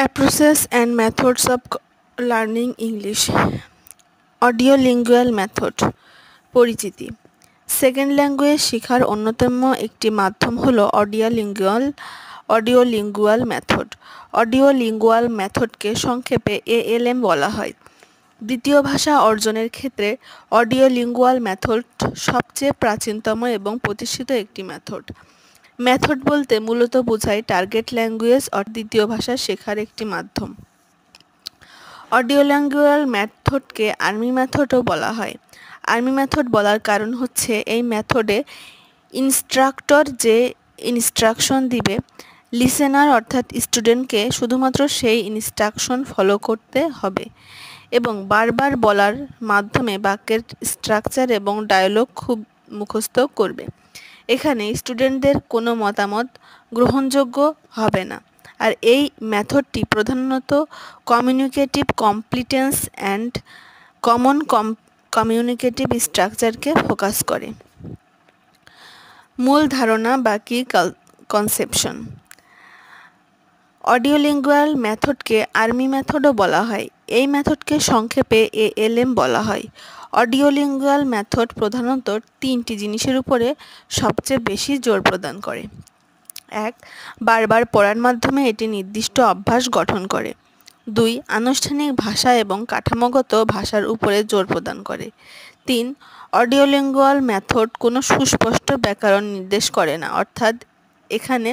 Approaches and methods of learning English. Audiolingual method পরিচিতি। Second language শেখার অন্যতম একটি মাধ্যম হলো অডিওলিঙ্গুয়াল মেথড। অডিওলিঙ্গুয়াল মেথডকে সংক্ষেপে ALM বলা হয়। দ্বিতীয় ভাষা অর্জনের ক্ষেত্রে অডিওলিঙ্গুয়াল মেথড সবচেয়ে প্রাচীনতম এবং প্রতিষ্ঠিত একটি মেথড। মেথড বলতে মূলত বোঝায় টার্গেট ল্যাঙ্গুয়েজ দ্বিতীয় ভাষা শেখার একটি মাধ্যম। অডিওলিঙ্গুয়াল মেথডকে আর্মি মেথডও বলা হয়। আর্মি মেথড বলার কারণ হচ্ছে এই মেথডে ইনস্ট্রাক্টর যে ইনস্ট্রাকশন দিবে, লিসেনার অর্থাৎ স্টুডেন্টকে শুধুমাত্র সেই ইনস্ট্রাকশন ফলো করতে হবে এবং বারবার বলার মাধ্যমে বাক্যের স্ট্রাকচার এবং ডায়লগ খুব মুখস্থ করবে। এখানে স্টুডেন্টদের কোনো মতামত গ্রহণযোগ্য হবে না। আর এই মেথডটি প্রধানত communicative competence and common communicative স্ট্রাকচারকে ফোকাস করে। মূল ধারণা বা কি কনসেপশন। অডিওলিঙ্গুয়াল মেথডকে আর্মি মেথডও বলা হয়। এই মেথডকে সংক্ষেপে ALM বলা হয়। অডিওলিঙ্গুয়াল মেথড প্রধানত তিনটি জিনিসের উপরে সবচেয়ে বেশি জোর প্রদান করে। 1. বারবার পড়ার মাধ্যমে এটি নির্দিষ্ট অভ্যাস গঠন করে। 2. আনুষ্ঠানিক ভাষা এবং কাঠামোগত ভাষার উপরে জোর প্রদান করে। 3. অডিওলিঙ্গুয়াল মেথড কোনো সুস্পষ্ট ব্যাকরণ নির্দেশ করে না, অর্থাৎ এখানে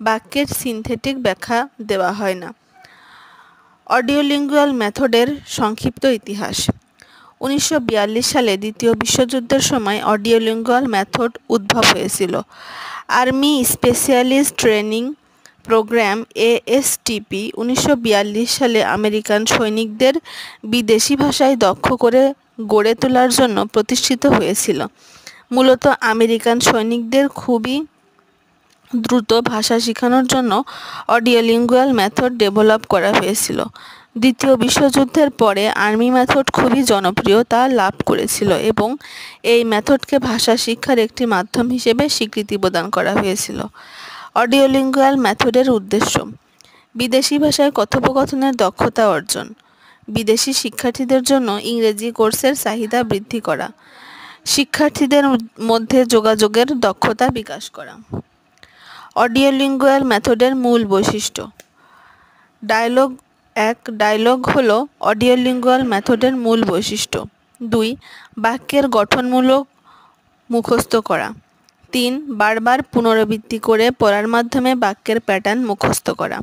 বাক্যের সিনথেটিক ব্যাখ্যা দেওয়া হয় না। অডিওলিঙ্গুয়াল মেথডের সংক্ষিপ্ত ইতিহাস। 1942 সালে দ্বিতীয় বিশ্বযুদ্ধের সময় অডিওলিঙ্গুয়াল মেথড উদ্ভব হয়েছিল। Army specialist training program ASTP 1942 সালে আমেরিকান সৈনিকদের বিদেশি ভাষায় দক্ষ করে গড়ে তোলার জন্য প্রতিষ্ঠিত হয়েছিল। মূলত আমেরিকান সৈনিকদের খুবই দ্রুত ভাষা শেখানোর জন্য অডিওলিঙ্গুয়াল মেথড ডেভেলপ করা হয়েছিল। দ্বিতীয় বিশ্বযুদ্ধের পরে আর্মি মেথড খুবই জনপ্রিয়তা লাভ করেছিল এবং এই মেথডকে ভাষা শিক্ষার একটি মাধ্যম হিসেবে স্বীকৃতি প্রদান করা হয়েছিল। অডিওলিঙ্গুয়াল মেথডের উদ্দেশ্য: বিদেশি ভাষায় কথোপকথনের দক্ষতা অর্জন, বিদেশি শিক্ষার্থীদের জন্য ইংরেজি কোর্সের চাহিদা বৃদ্ধি করা, শিক্ষার্থীদের মধ্যে যোগাযোগের দক্ষতা বিকাশ করা। অডিওলিঙ্গুয়াল মেথডের মূল বৈশিষ্ট্য। ডায়লগ হলো অডিওলিঙ্গুয়াল মেথডের মূল বৈশিষ্ট্য। 2. বাক্যের গঠনমূলক মুখস্থ করা। 3. বারবার পুনরাবৃত্তি করে পড়ার মাধ্যমে বাক্যের প্যাটার্ন মুখস্থ করা।